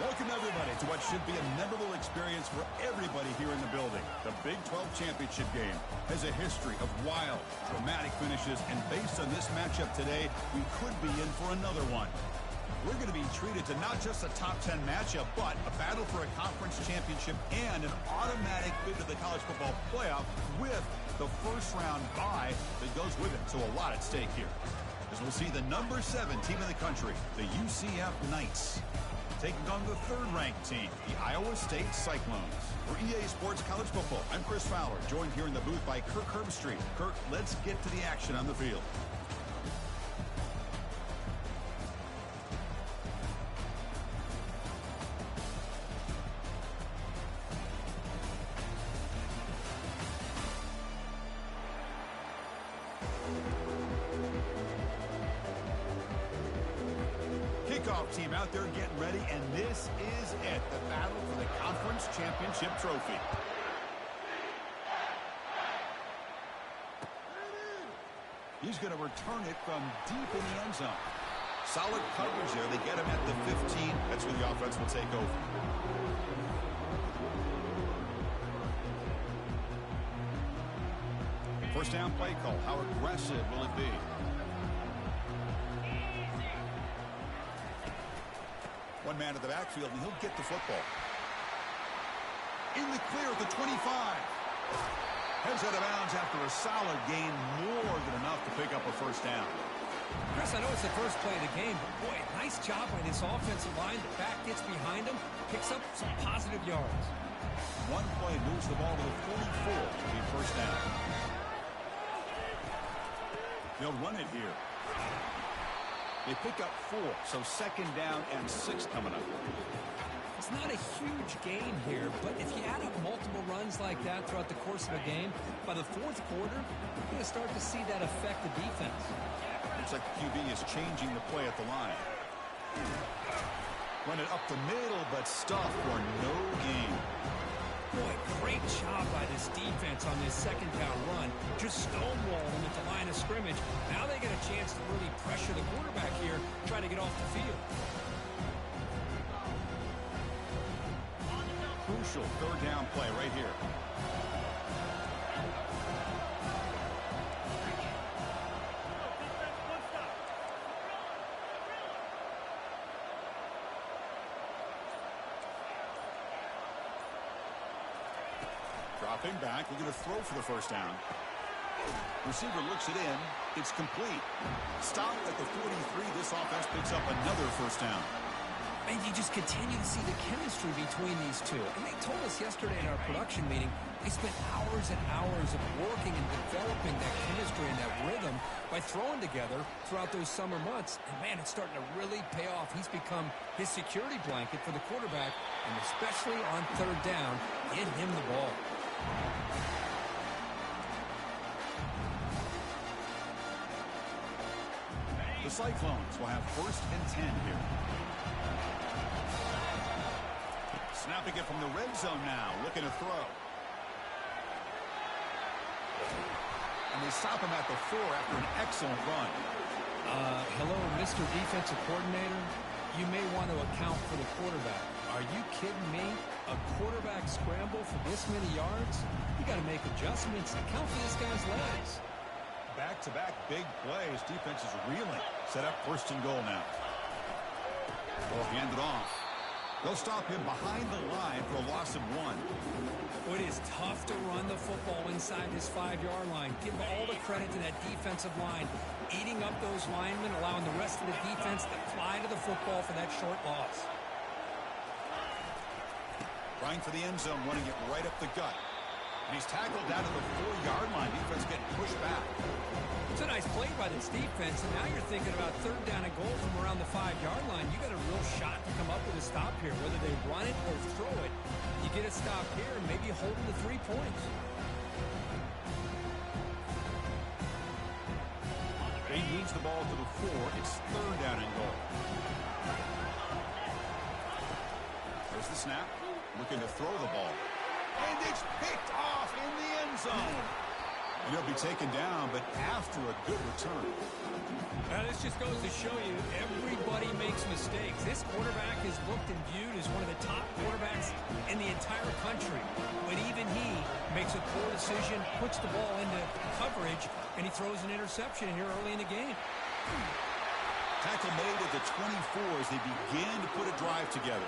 Welcome, everybody, to what should be a memorable experience for everybody here in the building. The Big 12 championship game has a history of wild, dramatic finishes, and based on this matchup today, we could be in for another one. We're going to be treated to not just a top 10 matchup, but a battle for a conference championship and an automatic bid to the college football playoff with the first-round bye that goes with it. So a lot at stake here, as we'll see the number 7 team in the country, the UCF Knights, taking on the third-ranked team, the Iowa State Cyclones. For EA Sports College Football, I'm Chris Fowler, joined here in the booth by Kirk Herbstreit. Kirk, let's get to the action on the field. Kickoff team out there getting ready, and this is it, the battle for the conference championship trophy. He's going to return it from deep in the end zone. Solid coverage there. They get him at the 15. That's where the offense will take over. First down play call. How aggressive will it be? One man at the backfield, and he'll get the football. In the clear at the 25. Heads out of bounds after a solid gain, more than enough to pick up a first down. Chris, I know it's the first play of the game, but boy, nice job by this offensive line. The back gets behind him, picks up some positive yards. One play moves the ball to the 44 to be first down. They'll run it here. They pick up 4, so second down and 6 coming up. It's not a huge gain here, but if you add up multiple runs like that throughout the course of a game, by the fourth quarter, you're going to start to see that affect the defense. Looks like the QB is changing the play at the line. Run it up the middle, but stuffed for no gain. Boy, great job by this defense on this second down run. Just stonewall them at the line of scrimmage. Now they get a chance to really pressure the quarterback here, trying to get off the field. Crucial third down play right here. Dropping back, we're going to throw for the first down. Receiver looks it in. It's complete. Stop at the 43. This offense picks up another first down. And you just continue to see the chemistry between these two. And they told us yesterday in our production meeting, they spent hours and hours of working and developing that chemistry and that rhythm by throwing together throughout those summer months. And, man, it's starting to really pay off. He's become his security blanket for the quarterback, and especially on third down, get him the ball. The Cyclones will have first and 10 here. Snapping it from the red zone now, looking to throw. And they stop him at the 4 after an excellent run. Hello, Mr. Defensive Coordinator. You may want to account for the quarterback. Are you kidding me? A quarterback scramble for this many yards? You got to make adjustments. Account for this guy's legs. Back-to-back big plays. Defense is reeling. Set up first and goal now. They'll hand it off. They'll stop him behind the line for a loss of 1. It is tough to run the football inside this 5-yard line. Give all the credit to that defensive line, eating up those linemen, allowing the rest of the defense to fly to the football for that short loss. Trying for the end zone, running it right up the gut. And he's tackled down to the 4-yard line. Defense getting pushed back. It's a nice play by this defense, and now you're thinking about third down and goal from around the 5-yard line. You got a real shot to come up with a stop here, whether they run it or throw it. You get a stop here and maybe hold them to 3 points. He moves the ball to the 4. It's third down and goal. There's the snap. Looking to throw the ball. And it's picked off in the end zone. And He'll be taken down, but after a good return. Now, this just goes to show you everybody makes mistakes. This quarterback is looked and viewed as one of the top quarterbacks in the entire country. But even he makes a poor decision, puts the ball into coverage, and he throws an interception here early in the game. Tackle made at the 24 as they begin to put a drive together.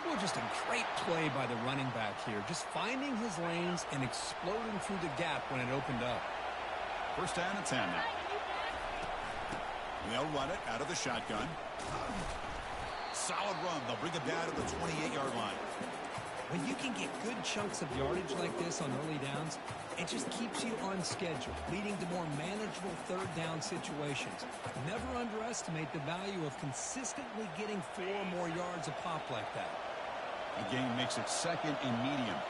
Well, just a great play by the running back here. Just finding his lanes and exploding through the gap when it opened up. First down and 10 now. And they'll run it out of the shotgun. Solid run. They'll bring it down to the 28-yard line. When you can get good chunks of yardage like this on early downs, it just keeps you on schedule, leading to more manageable third down situations. Never underestimate the value of consistently getting 4 or more yards a pop like that. The game makes it second and medium.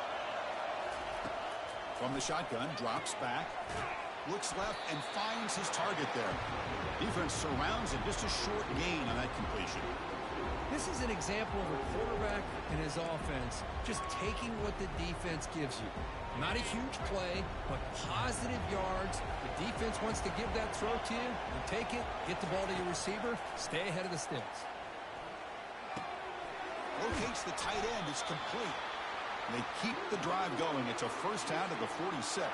From the shotgun, drops back. Looks left and finds his target there. Defense surrounds him. Just a short gain on that completion. This is an example of a quarterback and his offense just taking what the defense gives you. Not a huge play, but positive yards. The defense wants to give that throw to you. You take it, get the ball to your receiver, stay ahead of the sticks. Locates the tight end. It's complete. They keep the drive going. It's a first down to the 46.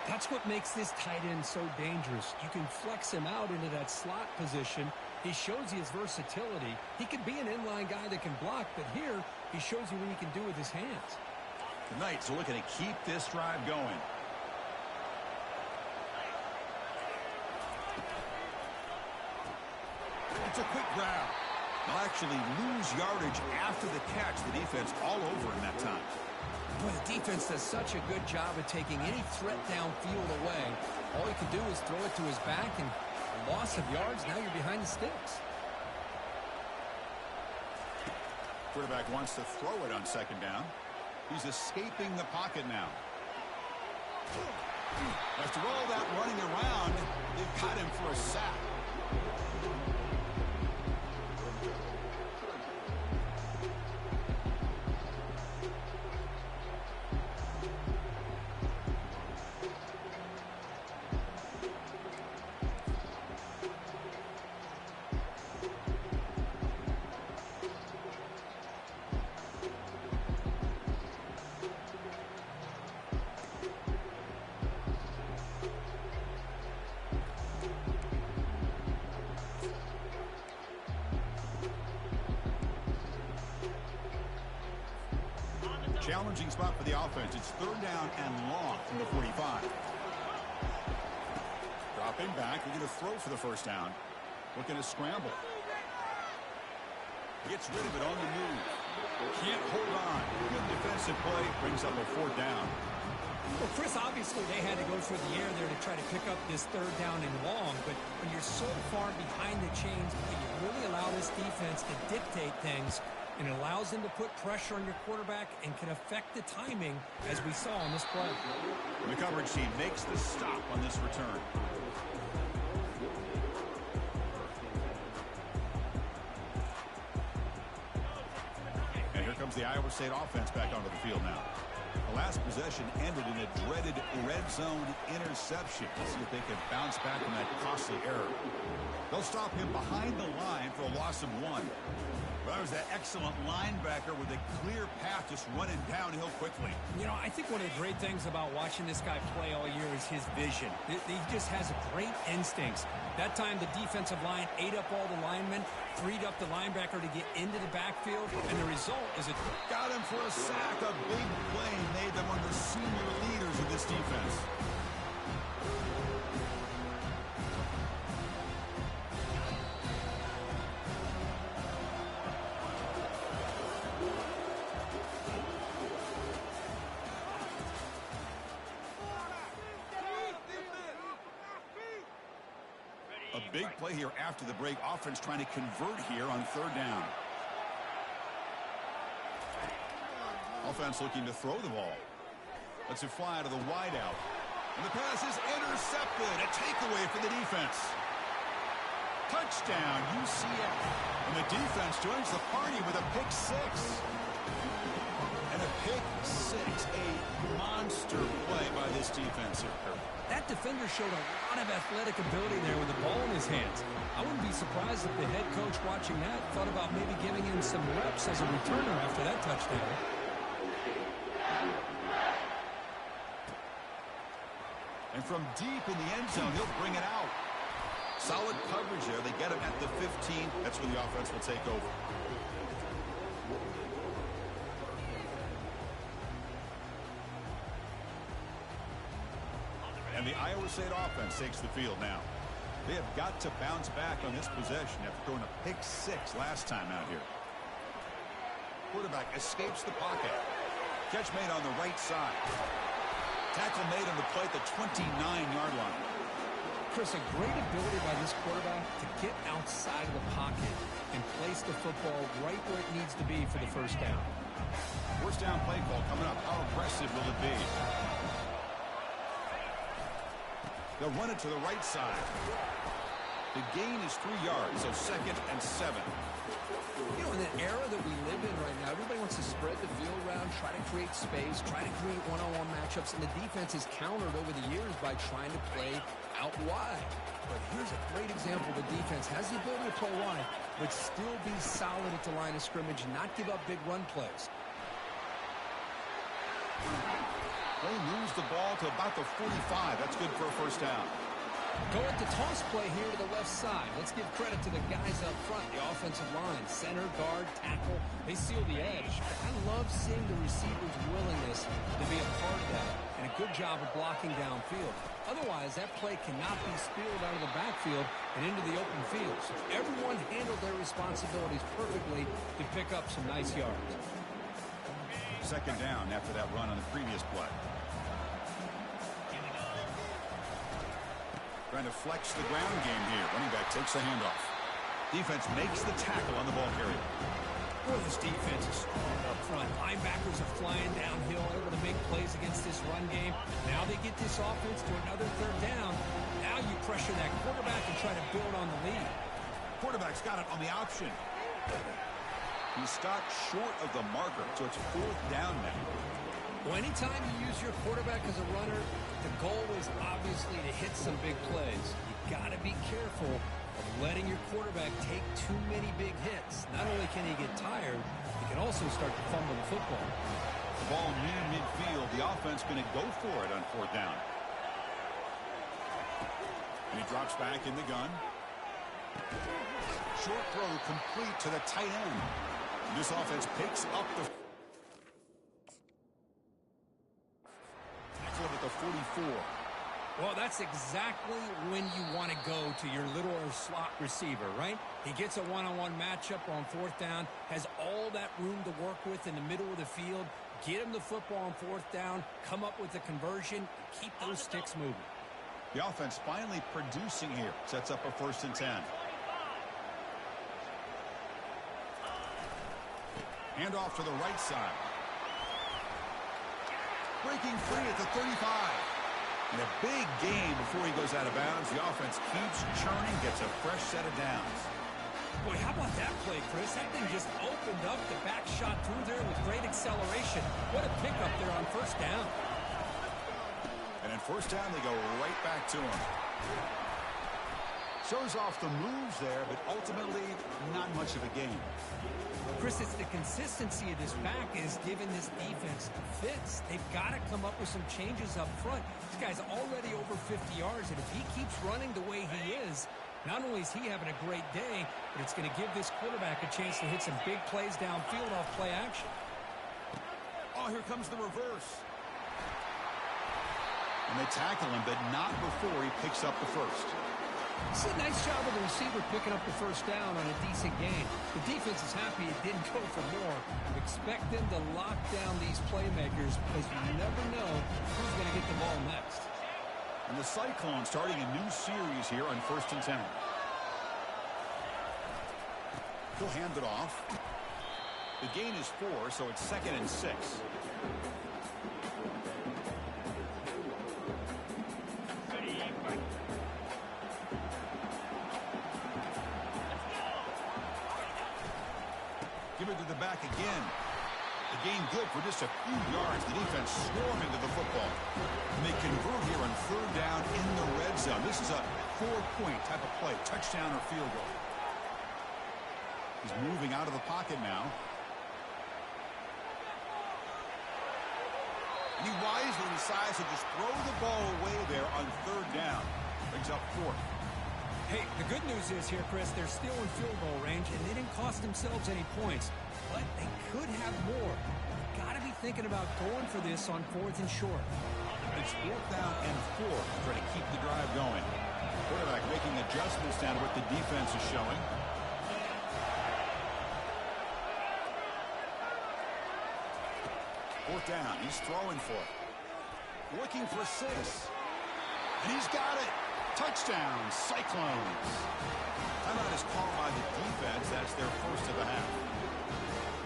That's what makes this tight end so dangerous. You can flex him out into that slot position. He shows you his versatility. He can be an inline guy that can block, but here he shows you what he can do with his hands. The Knights are looking to keep this drive going. It's a quick grab. They'll actually lose yardage after the catch. The defense all over in that time. Boy, the defense does such a good job of taking any threat downfield away. All he can do is throw it to his back, and a loss of yards, now you're behind the sticks. Quarterback wants to throw it on second down. He's escaping the pocket now. After all that running around, they've got him for a sack. Challenging spot for the offense. It's third down and long from the 45. Dropping back. They're going to throw for the first down. Looking to scramble. Gets rid of it on the move. Can't hold on. Good defensive play. Brings up a fourth down. Well, Chris, obviously they had to go through the air there to try to pick up this third down and long, but when you're so far behind the chains, you really allow this defense to dictate things, and it allows them to put pressure on your quarterback and can affect the timing, as we saw on this play. The coverage team makes the stop on this return. And here comes the Iowa State offense back onto the field now. The last possession ended in a dreaded red zone interception. Let's see if they can bounce back from that costly error. They'll stop him behind the line for a loss of 1. Well, there's that excellent linebacker with a clear path just running downhill quickly. You know, I think one of the great things about watching this guy play all year is his vision. He just has great instincts. That time, the defensive line ate up all the linemen, freed up the linebacker to get into the backfield, and the result is it got him for a sack. A big play made them one of the senior leaders of this defense. A big play here after the break. Offense trying to convert here on third down. Offense looking to throw the ball. Lets it fly out of the wideout. And the pass is intercepted. A takeaway for the defense. Touchdown, UCF. And the defense joins the party with a pick six. And a pick six. A monster play by this this defense here, Kirk? That defender showed a lot of athletic ability there with the ball in his hands. I wouldn't be surprised if the head coach watching that thought about maybe giving him some reps as a returner after that touchdown. And from deep in the end zone, he'll bring it out. Solid coverage there. They get him at the 15. That's when the offense will take over. And the Iowa State offense takes the field now. They have got to bounce back on this possession after throwing a pick 6 last time out here. Quarterback escapes the pocket. Catch made on the right side. Tackle made on the play at the 29-yard line. Chris, a great ability by this quarterback to get outside of the pocket and place the football right where it needs to be for the first down. First down play call coming up. How aggressive will it be? They'll run it to the right side. The gain is 3 yards, so 2nd and 7. You know, in the era that we live in right now, everybody wants to spread the field around, try to create space, try to create one-on-one matchups, and the defense is countered over the years by trying to play out wide. But here's a great example. The defense has the ability to play wide, but still be solid at the line of scrimmage and not give up big run plays. They moves the ball to about the 45. That's good for a first down. Go at the toss play here to the left side. Let's give credit to the guys up front, the offensive line, center, guard, tackle. They seal the edge. I love seeing the receivers' willingness to be a part of that and a good job of blocking downfield. Otherwise, that play cannot be spilled out of the backfield and into the open field. So everyone handled their responsibilities perfectly to pick up some nice yards. Second down after that run on the previous play. Trying to flex the ground game here. Running back takes the handoff. Defense makes the tackle on the ball carrier. Boy, this defense is strong up front. Linebackers are flying downhill, able to make plays against this run game. Now they get this offense to another third down. Now you pressure that quarterback and try to build on the lead. Quarterback's got it on the option. He stopped short of the marker, so it's 4th down now. Well, anytime you use your quarterback as a runner, the goal is obviously to hit some big plays. You got to be careful of letting your quarterback take too many big hits. Not only can he get tired, he can also start to fumble the football. The ball near midfield. The offense going to go for it on 4th down. And he drops back in the gun. Short throw complete to the tight end. And this offense picks up the at the 44. Well, that's exactly when you want to go to your little slot receiver, right? He gets a one-on-one matchup on 4th down, has all that room to work with in the middle of the field, get him the football on 4th down, come up with the conversion, and keep those sticks moving. The offense finally producing here. Sets up a 1st and 10. Handoff to the right side. Breaking free at the 35. And a big gain before he goes out of bounds. The offense keeps churning, gets a fresh set of downs. Boy, how about that play, Chris? That thing just opened up. The back shot through there with great acceleration. What a pickup there on 1st down. And in 1st down, they go right back to him. Shows off the moves there, but ultimately not much of a gain. Chris, it's the consistency of this back is giving this defense fits. They've got to come up with some changes up front. This guy's already over 50 yards, and if he keeps running the way he is, not only is he having a great day, but it's going to give this quarterback a chance to hit some big plays downfield off play action. Oh, here comes the reverse. And they tackle him, but not before he picks up the 1st. This is a nice job of the receiver picking up the 1st down on a decent gain. The defense is happy it didn't go for more. Expect them to lock down these playmakers because you never know who's going to get the ball next. And the Cyclones starting a new series here on 1st and 10. He'll hand it off. The gain is 4, so it's 2nd and 6. Give it to the back again. The gain good for just a few yards. The defense swarming to the football. And they convert here on third down in the red zone. This is a 4-point type of play, touchdown or field goal. He's moving out of the pocket now. And he wisely decides to just throw the ball away there on third down. Brings up fourth. Hey, the good news is here, Chris, they're still in field goal range, and they didn't cost themselves any points. But they could have more. Got to be thinking about going for this on fourth and short. It's fourth down and 4. Trying to keep the drive going. Quarterback making adjustments down to what the defense is showing. Fourth down. He's throwing for it. Looking for 6. And he's got it. Touchdown, Cyclones. Timeout is called by the defense. That's their first of the half.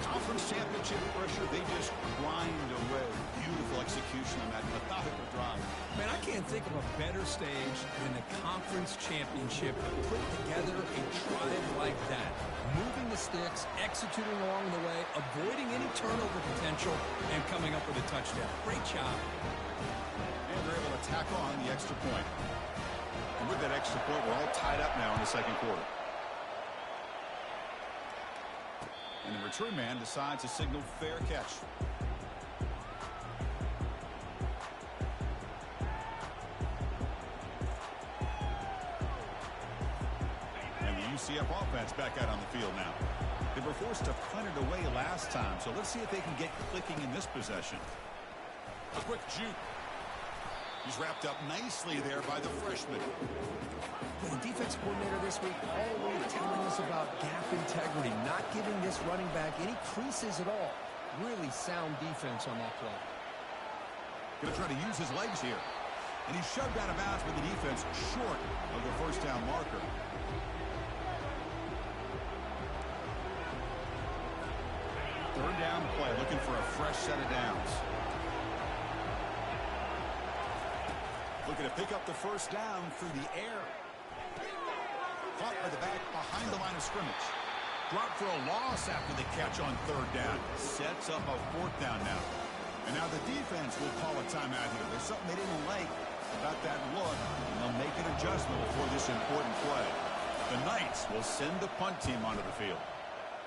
Conference championship pressure, they just grind away. Beautiful execution on that methodical drive. Man, I can't think of a better stage than the conference championship to put together a drive like that. Moving the sticks, executing along the way, avoiding any turnover potential, and coming up with a touchdown. Great job. And they're able to tack on the extra point. And with that extra point, we're all tied up now in the second quarter. And the return man decides to signal fair catch. And the UCF offense back out on the field now. They were forced to punt it away last time, so let's see if they can get clicking in this possession. A quick juke. He's wrapped up nicely there by the freshman. The defense coordinator this week always telling us about gap integrity, not giving this running back any creases at all. Really sound defense on that play. Going to try to use his legs here. And he's shoved out of bounds with the defense short of the first down marker. Third down play, looking for a fresh set of downs. Looking to pick up the first down through the air. Caught by the back behind the line of scrimmage. Dropped for a loss after the catch on third down. Sets up a fourth down now. And now the defense will call a timeout here. There's something they didn't like about that look. And they'll make an adjustment before this important play. The Knights will send the punt team onto the field.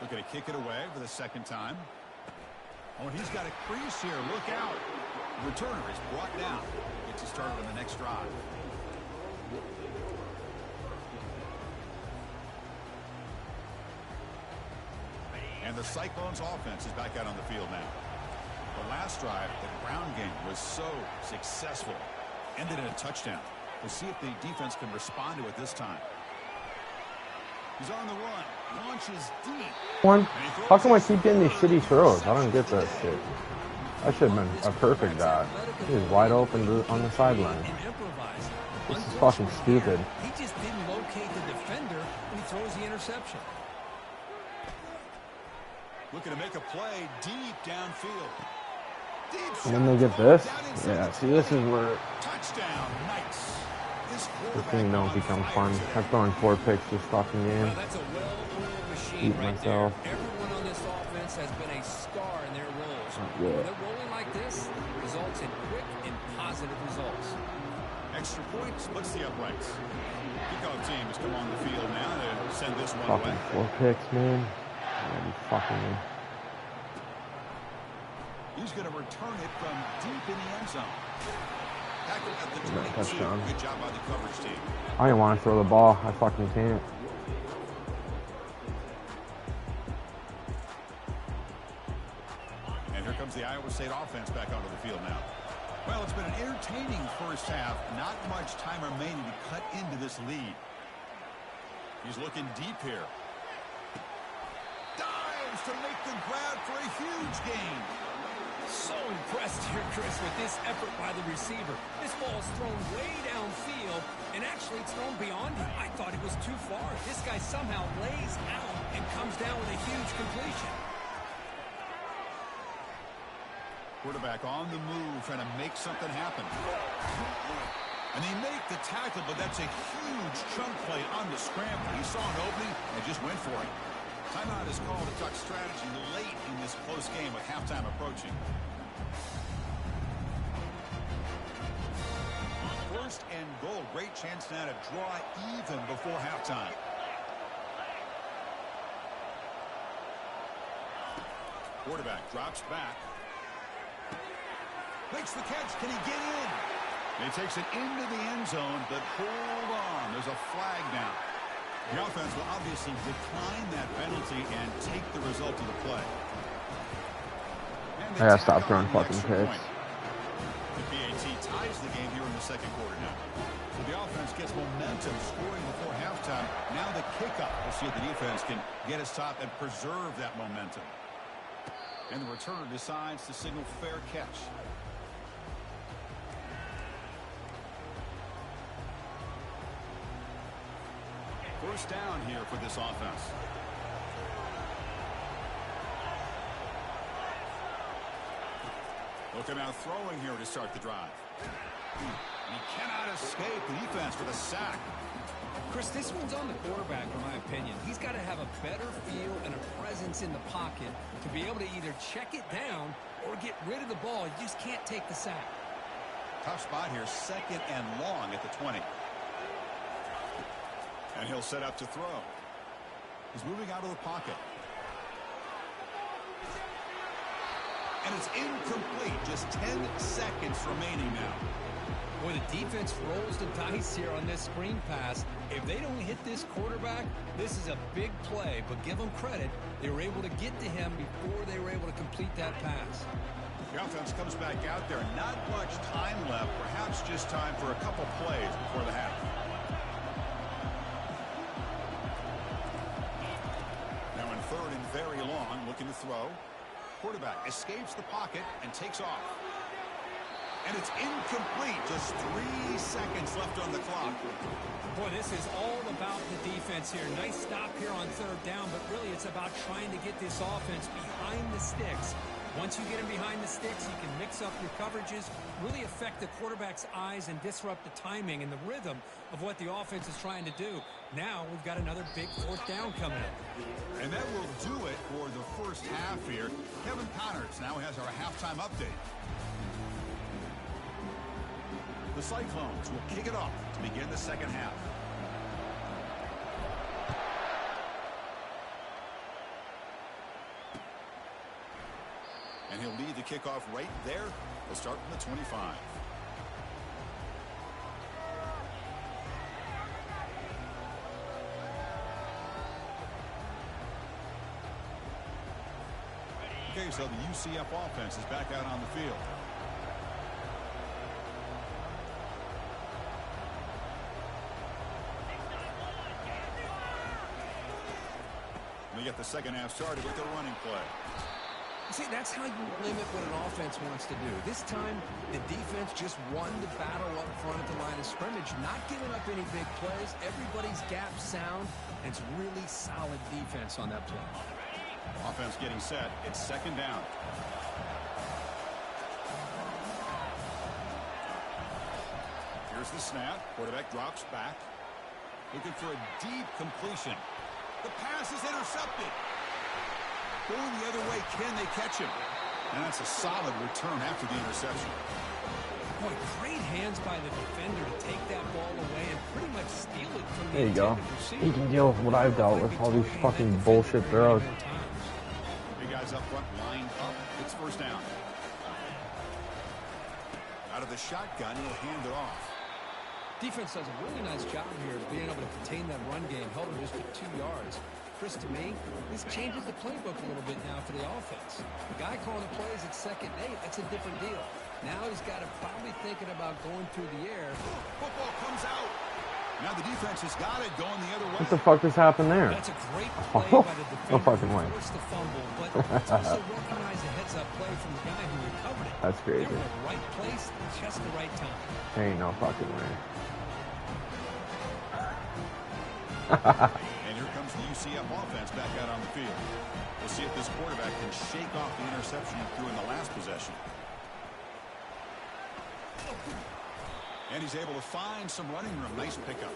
Looking to kick it away for the second time. Oh, and he's got a crease here. Look out. The returner is brought down. Gets you started on the next drive. And the Cyclones offense is back out on the field now. The last drive, the ground game was so successful. Ended in a touchdown. We'll see if the defense can respond to it this time. He's on the run. Launches deep. How come I keep getting these shitty throws? I don't get that shit. That should have been a perfect dive. He was wide open on the sideline. This is fucking stupid. He just didn't locate the defender when he throws the interception. Looking to make a play deep downfield. And then they get this? Yeah, see, this is where Touchdown, Knights. this thing don't become fun. I've thrown 4 picks this fucking game. Well, that's a well-oiled machine Eat right myself. there. Everyone on this offense has been a star in their roles. Yeah. When they're rolling like this, results in quick and positive results. Extra point splits the uprights. Kickoff team has come on the field now to send this one Fucking away. 4 picks, man. Yeah, you fucking me. He's going to return it from deep in the end zone. Tackled at the 22. Touchdown. Good job by the coverage team. I didn't want to throw the ball. I fucking can't. And here comes the Iowa State offense back onto the field now. Well, it's been an entertaining first half. Not much time remaining to cut into this lead. He's looking deep here. Dives to make the grab for a huge gain. So impressed here, Chris, with this effort by the receiver. This ball's thrown way downfield, and actually it's thrown beyond him. I thought it was too far. This guy somehow lays out and comes down with a huge completion. Quarterback on the move, trying to make something happen. And they make the tackle, but that's a huge chunk play on the scramble. He saw an opening and just went for it. Timeout is called to talk strategy late in this close game with halftime approaching. chance now to draw even before halftime. Quarterback drops back. Makes the catch. Can he get in? He takes it into the end zone, but hold on. There's a flag now. The offense will obviously decline that penalty and take the result of the play. I gotta stop throwing fucking picks. The PAT ties the game here in the second quarter now. So the offense gets momentum scoring before halftime. Now the kickoff. We'll see if the defense can get a stop and preserve that momentum. And the returner decides to signal fair catch. First down here for this offense. Looking out throwing here to start the drive. And he cannot escape the defense with a sack. Chris, this one's on the quarterback, in my opinion. He's got to have a better feel and a presence in the pocket to be able to either check it down or get rid of the ball. You just can't take the sack. Tough spot here, second and long at the 20. And he'll set up to throw. He's moving out of the pocket. And it's incomplete. Just 10 seconds remaining now. Boy, the defense rolls the dice here on this screen pass. If they don't hit this quarterback, this is a big play. But give them credit. They were able to get to him before they were able to complete that pass. The offense comes back out there. Not much time left. Perhaps just time for a couple plays before the half. Now in third and very long, looking to throw. Quarterback escapes the pocket and takes off. And it's incomplete. Just 3 seconds left on the clock. Boy, this is all about the defense here. Nice stop here on third down, but really it's about trying to get this offense behind the sticks. Once you get him behind the sticks, you can mix up your coverages, really affect the quarterback's eyes and disrupt the timing and the rhythm of what the offense is trying to do. Now we've got another big fourth down coming up. And that will do it for the first half here. Kevin Connors now has our halftime update. The Cyclones will kick it off to begin the second half. And he'll lead the kickoff right there. We'll start from the 25. Okay, so the UCF offense is back out on the field. They get the second half started with their running play. See, that's how you limit what an offense wants to do. This time, the defense just won the battle up front at the line of scrimmage, not giving up any big plays. Everybody's gap sound, and it's really solid defense on that play. Offense getting set. It's second down. Here's the snap. Quarterback drops back. Looking for a deep completion. The pass is intercepted. Going the other way, can they catch him? And that's a solid return after the interception. Boy, great hands by the defender to take that ball away and pretty much steal it from the There you go. receiver. He can deal with what I've dealt with, all these fucking bullshit throws. Big guys up front lined up. It's first down. Out of the shotgun, he'll hand it off. Defense does a really nice job here of being able to contain that run game, held him just at 2 yards. Chris, to me, this changes the playbook a little bit now for the offense. The guy calling the plays at 2nd and 8, that's a different deal. Now he's got to probably thinking about going through the air. Football comes out. Now the defense has got it going the other way. What the fuck just happened there? That's a great play by the defender. No fucking way. Forced the fumble, but it's also recognize a heads-up play from the guy who recovered it. That's crazy. They were in the right place, just the right time. Ain't no fucking way. And here comes the UCF offense back out on the field. We'll see if this quarterback can shake off the interception he threw in the last possession. And he's able to find some running room. Nice pickup.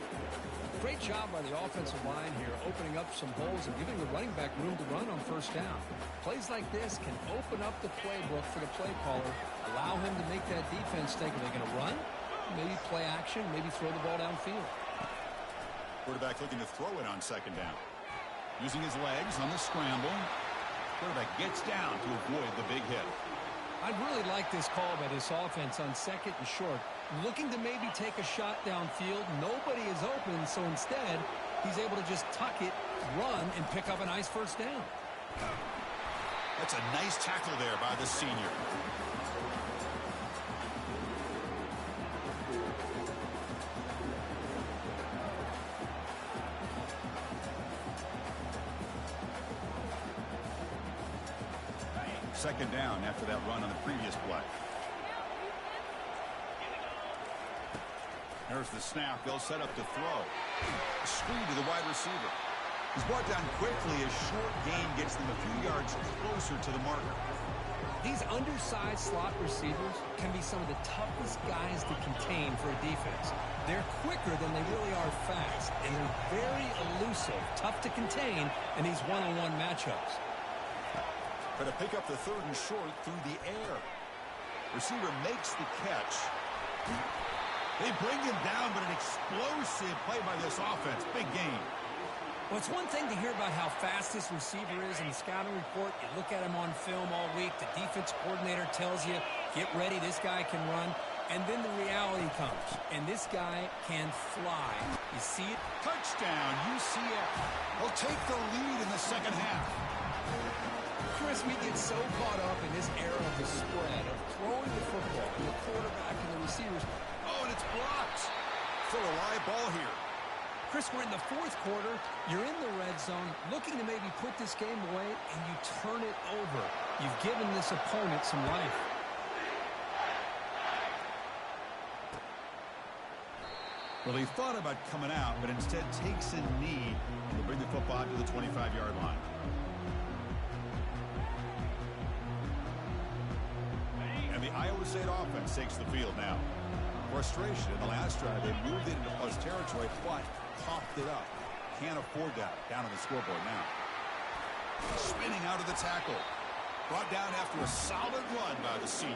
Great job by the offensive line here, opening up some holes and giving the running back room to run on first down. Plays like this can open up the playbook for the play caller, allow him to make that defense think, are they going to run maybe play action, maybe throw the ball downfield. Quarterback looking to throw it on second down. Using his legs on the scramble. Quarterback gets down to avoid the big hit. I'd really like this call by this offense on second and short. Looking to maybe take a shot downfield. Nobody is open, so instead, he's able to just tuck it, run, and pick up a nice first down. That's a nice tackle there by the senior. Second down after that run on the previous play. There's the snap. They'll set up to throw. Screen to the wide receiver. He's brought down quickly. A short gain gets them a few yards closer to the marker. These undersized slot receivers can be some of the toughest guys to contain for a defense. They're quicker than they really are fast, and they're very elusive, tough to contain in these one-on-one matchups. But to pick up the third and short through the air. Receiver makes the catch. They bring him down, but an explosive play by this offense. Big game. Well, it's one thing to hear about how fast this receiver is in the scouting report. You look at him on film all week. The defense coordinator tells you, get ready, this guy can run. And then the reality comes, and this guy can fly. You see it? Touchdown, UCF. They'll take the lead in the second half. Chris, we get so caught up in this era of the spread, of throwing the football to the quarterback and the receivers. Oh, and it's blocked. Still a live ball here. Chris, we're in the fourth quarter. You're in the red zone, looking to maybe put this game away, and you turn it over. You've given this opponent some life. Well, he thought about coming out, but instead takes a knee to bring the football to the 25-yard line. And the Iowa State offense takes the field now. Frustration in the last drive. They moved it into plus territory, but popped it up. Can't afford that. Down on the scoreboard now. Spinning out of the tackle. Brought down after a solid run by the senior.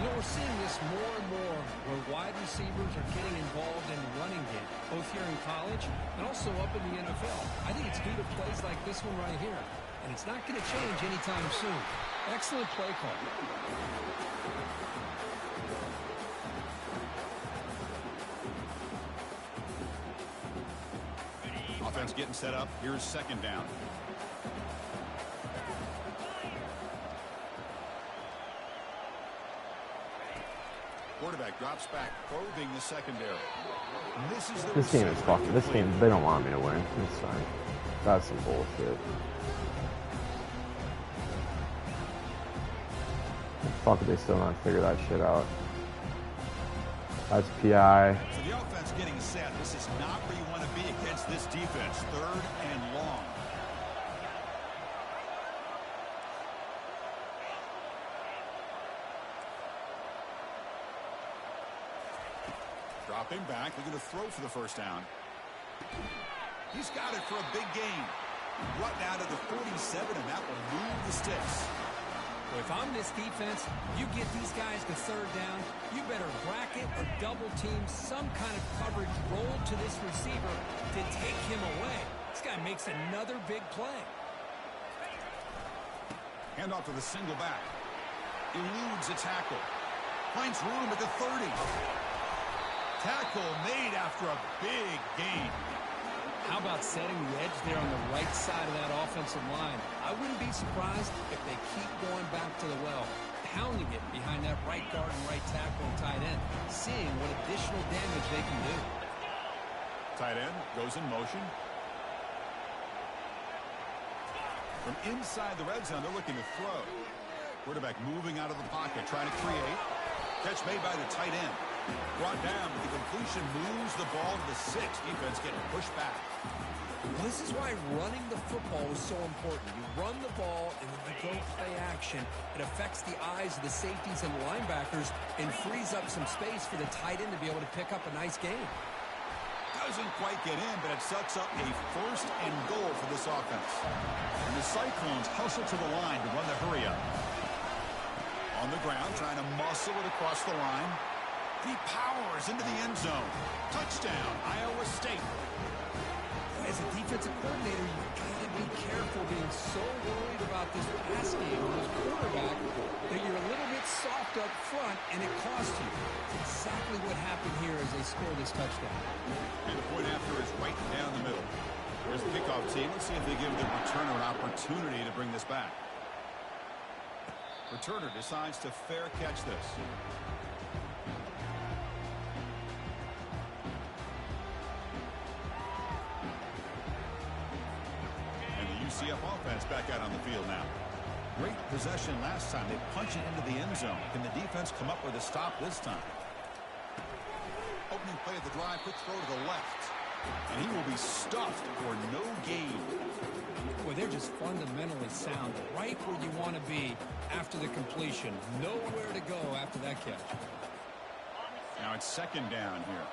You know, we're seeing this more and more where wide receivers are getting involved in the running game, both here in college and also up in the NFL. I think it's due to plays like this one right here, and it's not going to change anytime soon. Excellent play call. Offense getting set up. Here's second down. Quarterback drops back, probing the secondary. This game is fucking. This game, they don't want me to win. It's fine. That's some bullshit. Fuck it, they still not figure that shit out. That's PI. So the offense getting set. This is not where you want to be against this defense. Third and long. Dropping back, looking to throw for the first down. He's got it for a big gain. Brought down to the 47, and that will move the sticks. Well, if I'm this defense, you get these guys to third down, you better bracket or double team some kind of coverage roll to this receiver to take him away. This guy makes another big play. Handoff to the single back. Eludes a tackle. Finds room at the 30. Tackle made after a big gain. How about setting the edge there on the right side of that offensive line? I wouldn't be surprised if they keep going back to the well, pounding it behind that right guard and right tackle and tight end, seeing what additional damage they can do. Tight end goes in motion. From inside the red zone, they're looking to throw. Quarterback moving out of the pocket, trying to create. Catch made by the tight end. Brought down, but the completion moves the ball to the 6. Defense getting pushed back. Well, this is why running the football is so important. You run the ball, and when you go play action, it affects the eyes of the safeties and linebackers and frees up some space for the tight end to be able to pick up a nice game. Doesn't quite get in, but it sets up a first and goal for this offense. And the Cyclones hustle to the line to run the hurry up. On the ground, trying to muscle it across the line. He powers into the end zone. Touchdown, Iowa State. As a defensive coordinator, you've got to be careful being so worried about this pass game with this quarterback that you're a little bit soft up front, and it costs you. It's exactly what happened here as they score this touchdown. And the point after is right down the middle. Here's the kickoff team. Let's see if they give the returner an opportunity to bring this back. Returner decides to fair catch this. And the UCF offense back out on the field now. Great possession last time. They punch it into the end zone. Can the defense come up with a stop this time? Opening play of the drive, quick throw to the left. And he will be stuffed for no gain. Well, they're just fundamentally sound, right where you want to be after the completion. Nowhere to go after that catch. Now it's second down here.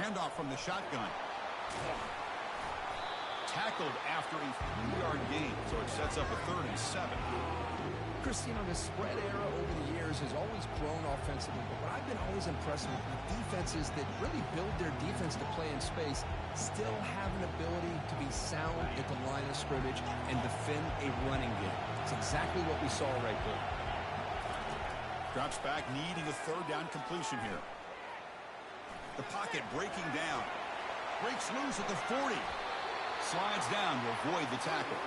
Handoff from the shotgun. Tackled after a 3-yard gain, so it sets up a 3rd and 7. Chris, you know, the spread era over the years has always grown offensively, but what I've been always impressed with defenses that really build their defense to play in space still have an ability to be sound at the line of scrimmage and defend a running game. It's exactly what we saw right there. Drops back, needing a 3rd down completion here. The pocket breaking down. Breaks loose at the 40. Slides down to avoid the tackle.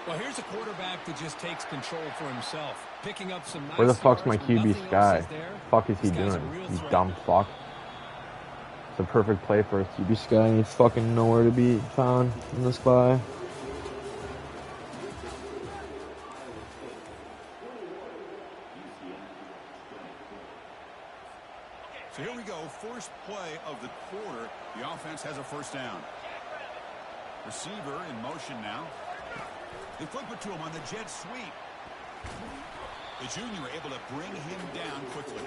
Well, here's a quarterback that just takes control for himself, picking up some nice Where the fuck's my yards, QB nothing Sky? else is there. Fuck is he This guy's a doing? real You threat. dumb fuck. It's a perfect play for a QB Sky, and he's fucking nowhere to be found in the spy. So here we go, first play of the quarter. The offense has a 1st down. Receiver in motion now. They flip it to him on the jet sweep. The junior able to bring him down quickly.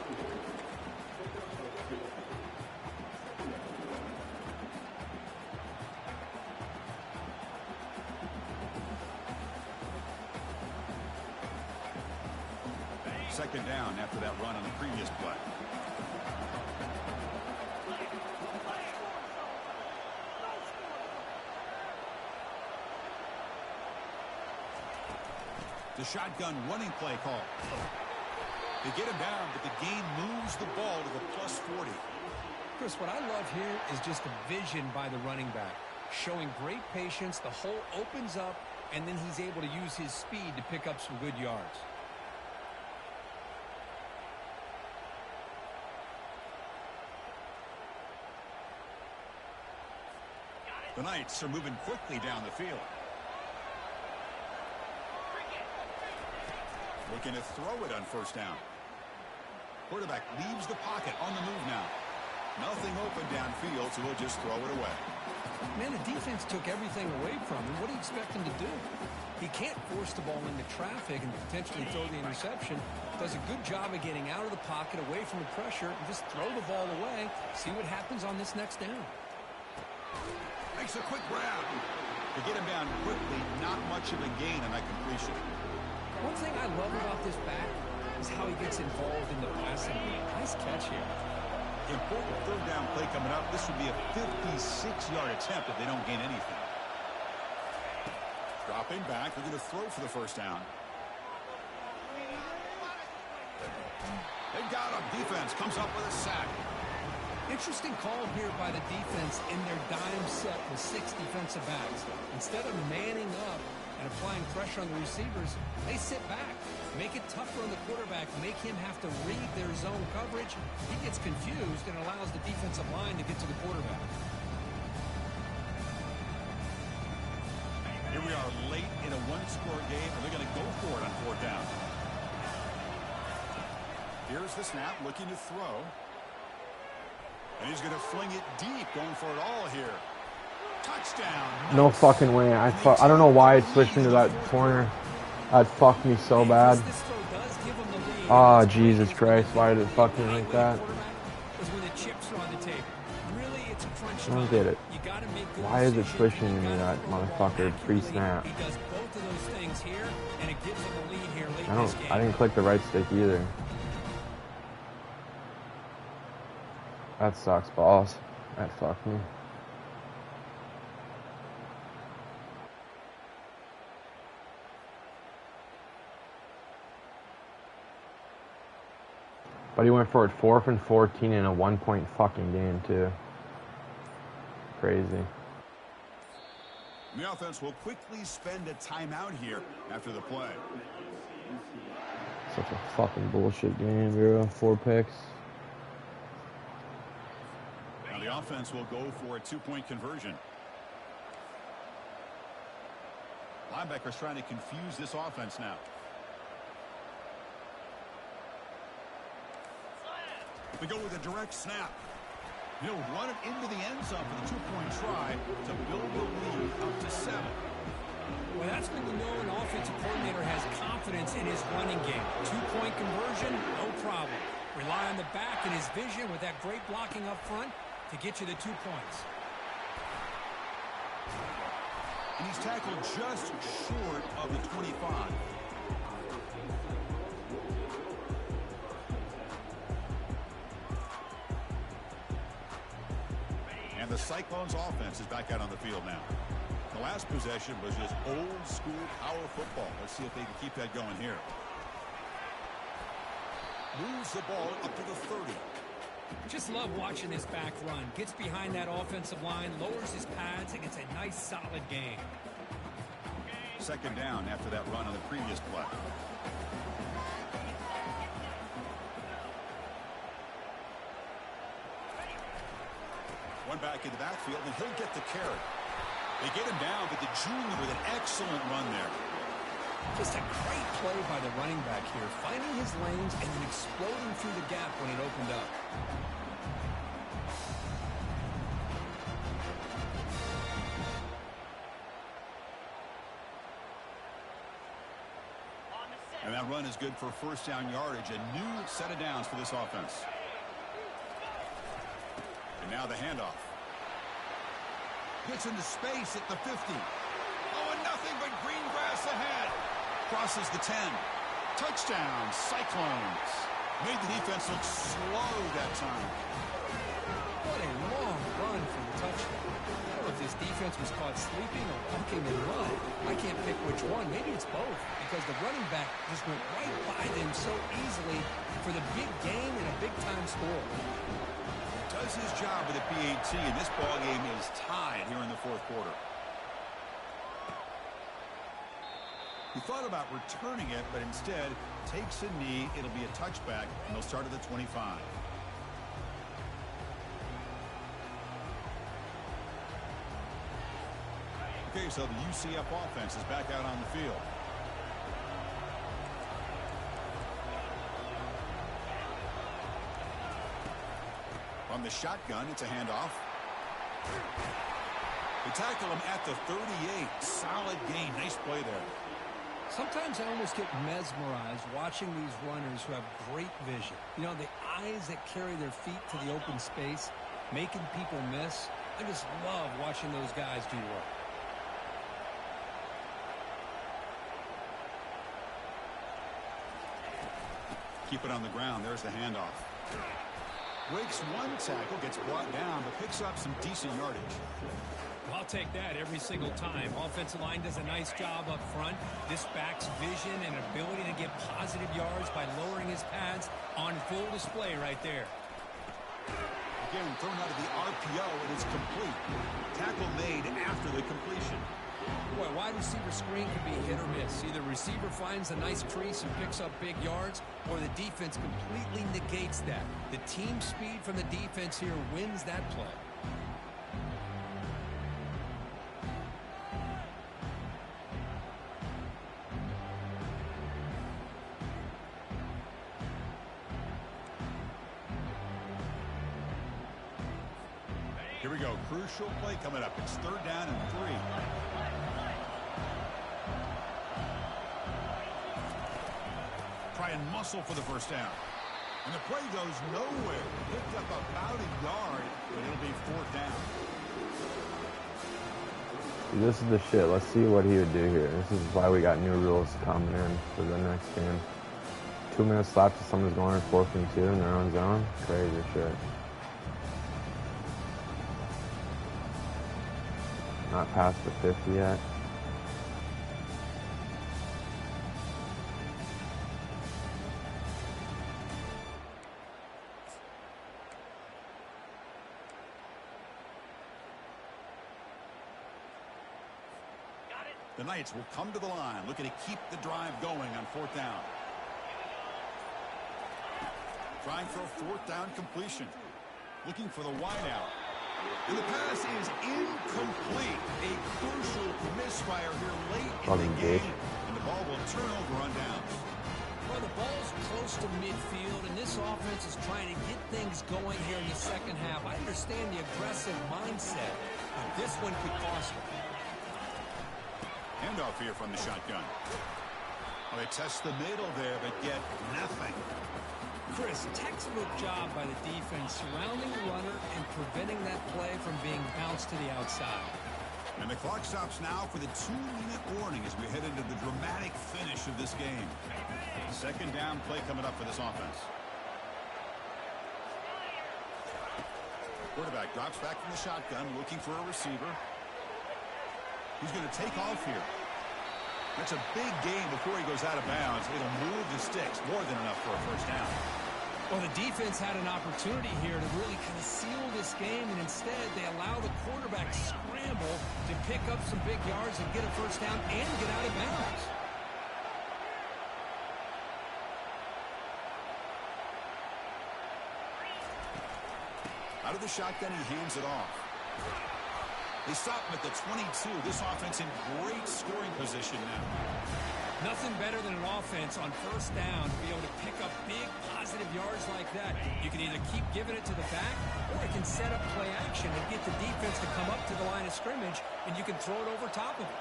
Second down after that run on the previous play. The shotgun running play call. They get him down, but the gain moves the ball to the +40. Chris, what I love here is just the vision by the running back. Showing great patience, the hole opens up, and then he's able to use his speed to pick up some good yards. The Knights are moving quickly down the field. Looking to throw it on 1st down. Quarterback leaves the pocket on the move now. Nothing open downfield, so he'll just throw it away. Man, the defense took everything away from him. What do you expect him to do? He can't force the ball into traffic and potentially throw the interception. Does a good job of getting out of the pocket, away from the pressure, and just throw the ball away. See what happens on this next down. Makes a quick grab. To get him down quickly, not much of a gain on that completion. One thing I love about this back is how he gets involved in the passing game. Nice catch here. Important 3rd down play coming up. This would be a 56-yard attempt if they don't gain anything. Dropping back. They're going to throw for the 1st down. They got him. Defense comes up with a sack. Interesting call here by the defense in their dime set with 6 defensive backs. Instead of manning up and applying pressure on the receivers, they sit back, make it tougher on the quarterback, make him have to read their zone coverage. He gets confused and allows the defensive line to get to the quarterback. Here we are late in a 1-score game, and they're going to go for it on 4th down. Here's the snap, looking to throw. And he's going to fling it deep, going for it all here. Touchdown. No fucking way. I don't know why it switched into that corner. That fucked me so bad. Oh, Jesus Christ. Why did it fuck me like that? I don't get it. Why is it switching into that motherfucker pre-snap? He does both of those things here, and it gives them the lead here late in this game. I didn't click the right stick either. That sucks balls. That fucked me. But he went for it 4th and 14 in a 1-point fucking game too. Crazy. The offense will quickly spend a timeout here after the play. Such a fucking bullshit game, bro. 4 picks. Now the offense will go for a 2-point conversion. Linebackers trying to confuse this offense now. We go with a direct snap. He'll run it into the end zone for the 2-point try to build the lead up to 7. Well, that's when you know an offensive coordinator has confidence in his running game. 2-point conversion, no problem. Rely on the back and his vision with that great blocking up front to get you the 2 points. And he's tackled just short of the 25. The Cyclones offense is back out on the field now. The last possession was just old school power football. Let's see if they can keep that going here. Moves the ball up to the 30. Just love watching this back run. Gets behind that offensive line, lowers his pads, and gets a nice solid gain. 2nd down after that run on the previous play. One back in the backfield, and he'll get the carry. They get him down, but the junior with an excellent run there. Just a great play by the running back here, finding his lanes and then exploding through the gap when it opened up. And that run is good for 1st down yardage, a new set of downs for this offense. And now the handoff. Gets into space at the 50. Oh, and nothing but green grass ahead. Crosses the 10. Touchdown, Cyclones. Made the defense look slow that time. What a long run for the touchdown. I don't know if this defense was caught sleeping or walking and run. I can't pick which one. Maybe it's both, because the running back just went right by them so easily for the big game and a big-time score. Does his job with a PAT, and this ball game is tied here in the 4th quarter. He thought about returning it, but instead takes a knee. It'll be a touchback, and they'll start at the 25. Okay, so the UCF offense is back out on the field. From the shotgun, it's a handoff. They tackle him at the 38. Solid gain. Nice play there. Sometimes I almost get mesmerized watching these runners who have great vision. You know, the eyes that carry their feet to the open space, making people miss. I just love watching those guys do work. Keep it on the ground. There's the handoff. Breaks one tackle, gets brought down, but picks up some decent yardage. I'll take that every single time. Offensive line does a nice job up front. This back's vision and ability to get positive yards by lowering his pads on full display right there. Again, thrown out of the RPO, and it's complete. Tackle made after the completion. Boy, wide receiver screen can be hit or miss. Either receiver finds a nice crease and picks up big yards, or the defense completely negates that. The team speed from the defense here wins that play. Here we go. Crucial play coming up. It's 3rd down and 3. Try and muscle for the 1st down. And the play goes nowhere. Picked up about a yard, but it'll be 4th down. This is the shit. Let's see what he would do here. This is why we got new rules coming in for the next game. 2 minutes left. Someone's going in 4th and 2 in their own zone. Crazy shit. Not past the 50 yet. The Knights will come to the line, looking to keep the drive going on 4th down. Trying for a 4th down completion. Looking for the wide out. And the pass is incomplete. A crucial misfire here late in the game. And the ball will turn over on downs. Well, the ball's close to midfield, and this offense is trying to get things going here in the second half. I understand the aggressive mindset, but this one could cost them. Handoff here from the shotgun. Well, they test the middle there, but get nothing. Chris, textbook job by the defense surrounding the runner and preventing that play from being bounced to the outside. And the clock stops now for the 2-minute warning as we head into the dramatic finish of this game. Second down play coming up for this offense. Quarterback drops back from the shotgun, looking for a receiver. He's going to take off here. That's a big gain before he goes out of bounds. It'll move the sticks more than enough for a first down. Well, the defense had an opportunity here to really kind of seal this game, and instead they allow the quarterback scramble to pick up some big yards and get a first down and get out of bounds. Out of the shotgun, he hands it off. They stop him at the 22. This offense in great scoring position now. Nothing better than an offense on first down to be able to pick up big positive yards like that. You can either keep giving it to the back, or it can set up play action and get the defense to come up to the line of scrimmage, and you can throw it over top of it.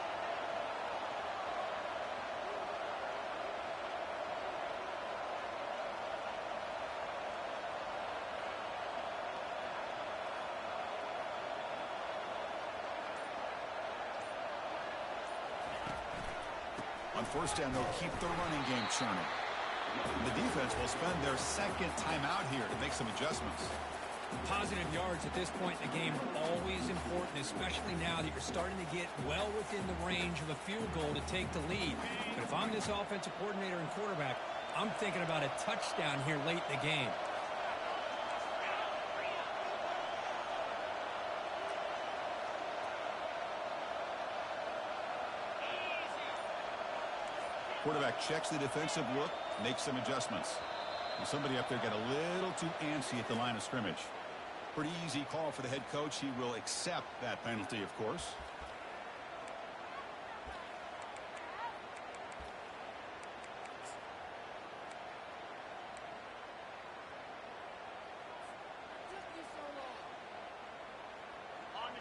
On first down, they'll keep the running game churning. The defense will spend their second timeout here to make some adjustments. Positive yards at this point in the game are always important, especially now that you're starting to get well within the range of a field goal to take the lead. But if I'm this offensive coordinator and quarterback, I'm thinking about a touchdown here late in the game. Quarterback checks the defensive look, makes some adjustments. And somebody up there got a little too antsy at the line of scrimmage. Pretty easy call for the head coach. He will accept that penalty, of course.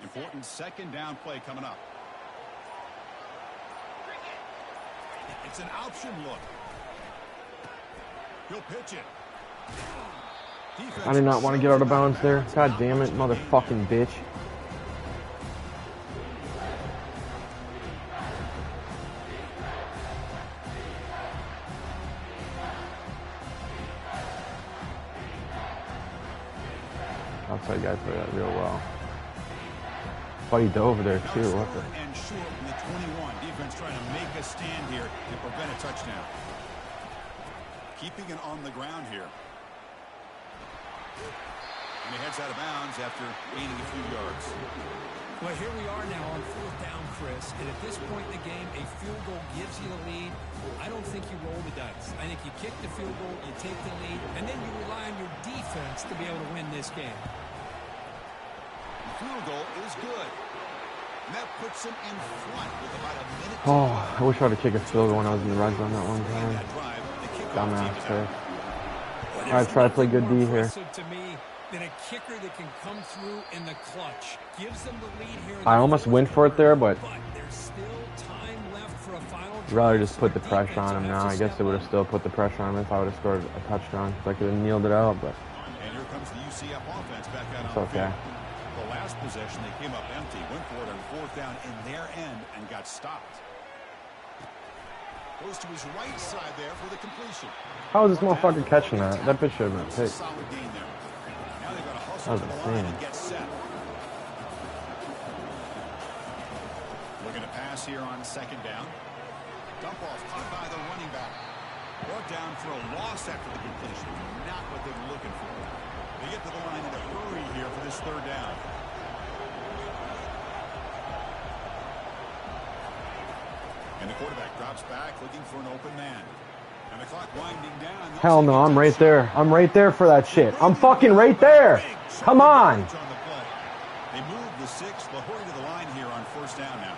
Important second down play coming up. It's an option look. He'll pitch it. I did not want to get out of bounds there. God damn it, motherfucking bitch. Outside guy played that real well. But he dove there too. What the? And short from the 21. Defense trying to make a stand here and prevent a touchdown. Keeping it on the ground here. And he heads out of bounds after gaining a few yards. Well, here we are now on fourth down, Chris. And at this point in the game, a field goal gives you the lead. I don't think you roll the dice. I think you kick the field goal, you take the lead, and then you rely on your defense to be able to win this game. The field goal is good. And that puts him in front with about a minute to Oh, go. I wish I would have kicked a field goal when I was in the red zone that one time. That drive, the kickoff Dumbass team is pick. out. Alright, try to play good D here. To me, than a kicker that can come through in the clutch. Gives them the lead here. I almost went for it there, but there's still time left for a final. I'd rather just put the pressure on him now. I guess it would have still put the pressure on him if I would have scored a touchdown. So I could have kneeled it out, but And here comes the UCF offense back out it's on the okay. field. The last possession, they came up empty, went for it on fourth down in their end and got stopped. Goes to his right side there for the completion. How is this motherfucker catching that? That bitch should have been picked. Solid gain there. Now they've got to hustle to the line and get set. Looking to pass here on second down. Dump off caught by the running back. Brought down for a loss after the completion. Not what they were looking for. They get to the line in a hurry here for this third down. And the quarterback drops back looking for an open man. And the clock winding down. Hell no, I'm right there. I'm right there for that shit. I'm fucking right there. Come on. They move the six. They'll hurry to the line here on first down now.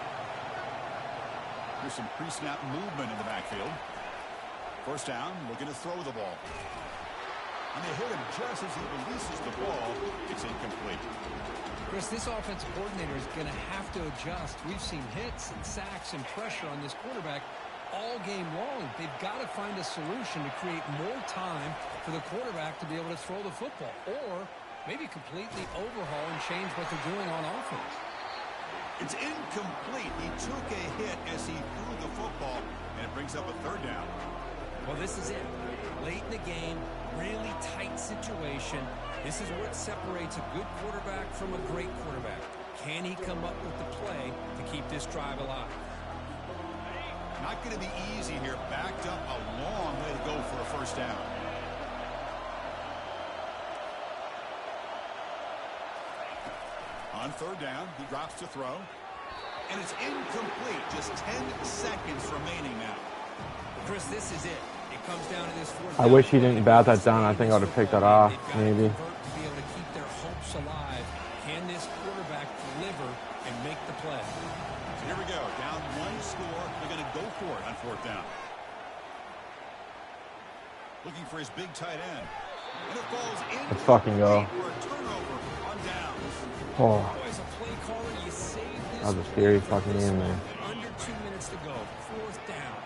There's some pre-snap movement in the backfield. First down, looking to throw the ball. And they hit him just as he releases the ball. It's incomplete. Chris, this offensive coordinator is going to have to adjust. We've seen hits and sacks and pressure on this quarterback all game long. They've got to find a solution to create more time for the quarterback to be able to throw the football, or maybe completely overhaul and change what they're doing on offense. It's incomplete. He took a hit as he threw the football, and it brings up a third down. Well, this is it. Late in the game, really tight situation. This is what separates a good quarterback from a great quarterback. Can he come up with the play to keep this drive alive? Not going to be easy here. Backed up a long way to go for a first down. On third down, he drops to throw. And it's incomplete. Just 10 seconds remaining now. Chris, this is it. It comes down to this fourth I down. wish he didn't bat that down. I think I would have picked that off, maybe. To be able to keep their hopes alive. Can this quarterback deliver and make the play? So here we go. Down one score. They're going to go for it on fourth down. Looking for his big tight end. And it falls in. Let's fucking go. For a turnover on downs. Oh, As a play caller, you save this. that was a scary fucking game, man. Under 2 minutes to go. Fourth down.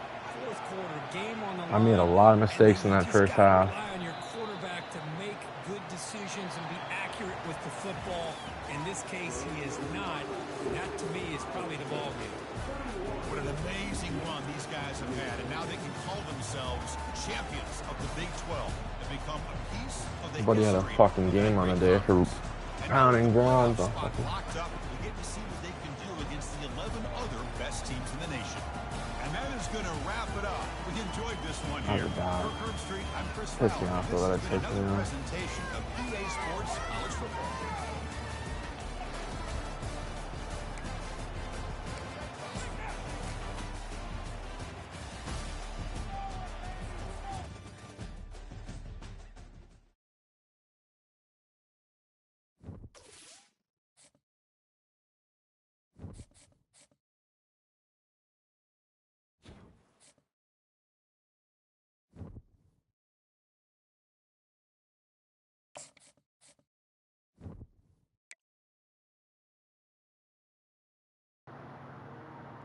Fourth quarter. Game on the line. I made a lot of mistakes in that first half. Rely on your quarterback to make good decisions and be accurate with the football. In this case, he is not. That, to me, is probably the ball game. What an amazing run these guys have had, and now they can call themselves champions of the Big 12 and become a piece of the Everybody had a history fucking game on the day for pounding ground. So spot locked up. We get to see what they can do against the 11 other best teams in the nation. And that is going to wrap it up. We enjoyed this one here. For Herb Street, I'm Chris pissed me Fowler. off though that I This has took been it another out. presentation of EA Sports College Football.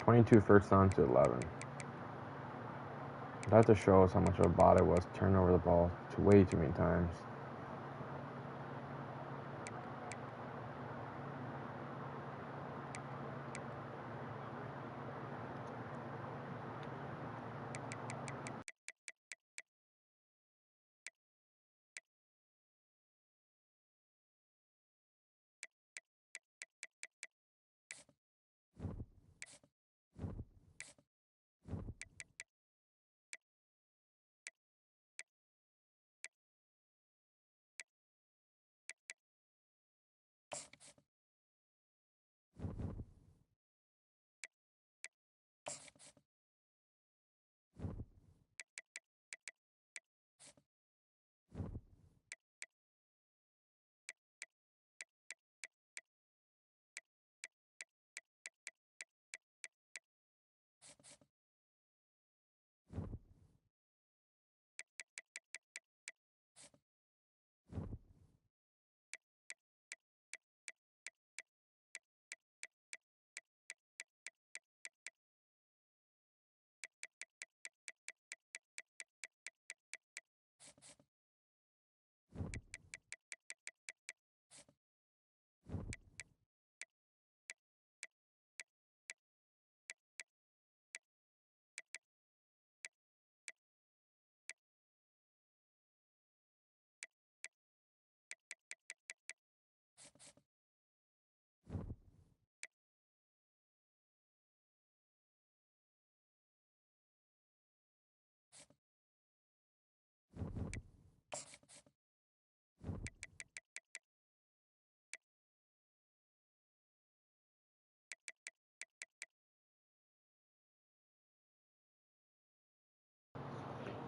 $22 first down to 11. That just shows how much of a bot it was to turn over the ball way too many times.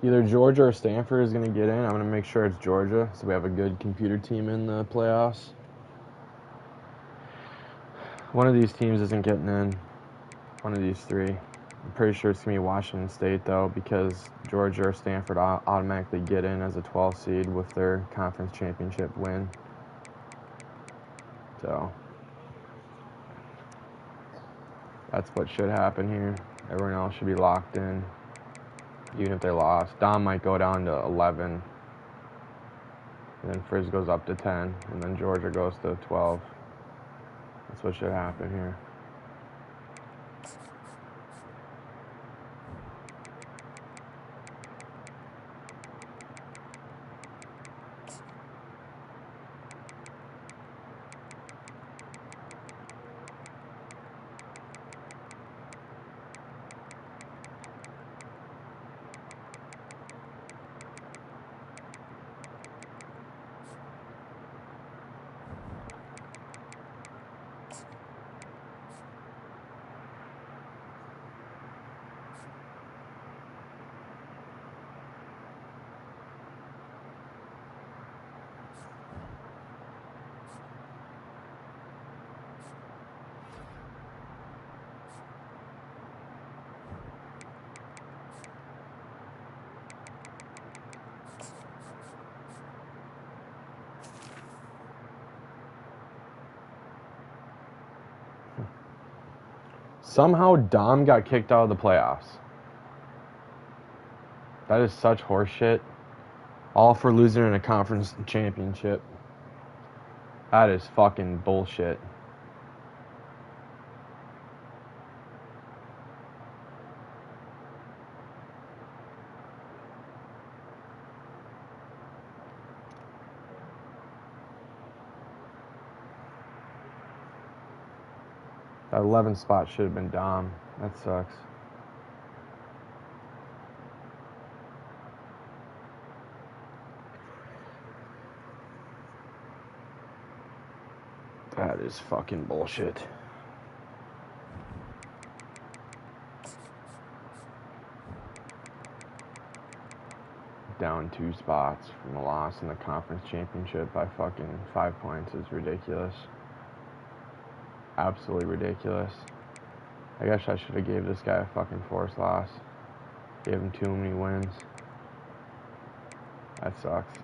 Either Georgia or Stanford is going to get in. I'm going to make sure it's Georgia, so we have a good computer team in the playoffs. One of these teams isn't getting in. One of these three. I'm pretty sure it's going to be Washington State, though, because Georgia or Stanford automatically get in as a 12 seed with their conference championship win. So that's what should happen here. Everyone else should be locked in, even if they lost. Dom might go down to 11, and then Frizz goes up to 10, and then Georgia goes to 12. That's what should happen here. Somehow Dom got kicked out of the playoffs. That is such horseshit. All for losing in a conference championship. That is fucking bullshit. That 11 spot should have been Dom. That sucks. That is fucking bullshit. Down 2 spots from a loss in the conference championship by fucking 5 points is ridiculous. Absolutely ridiculous. I guess I should have gave this guy a fucking forced loss. Gave him too many wins. That sucks.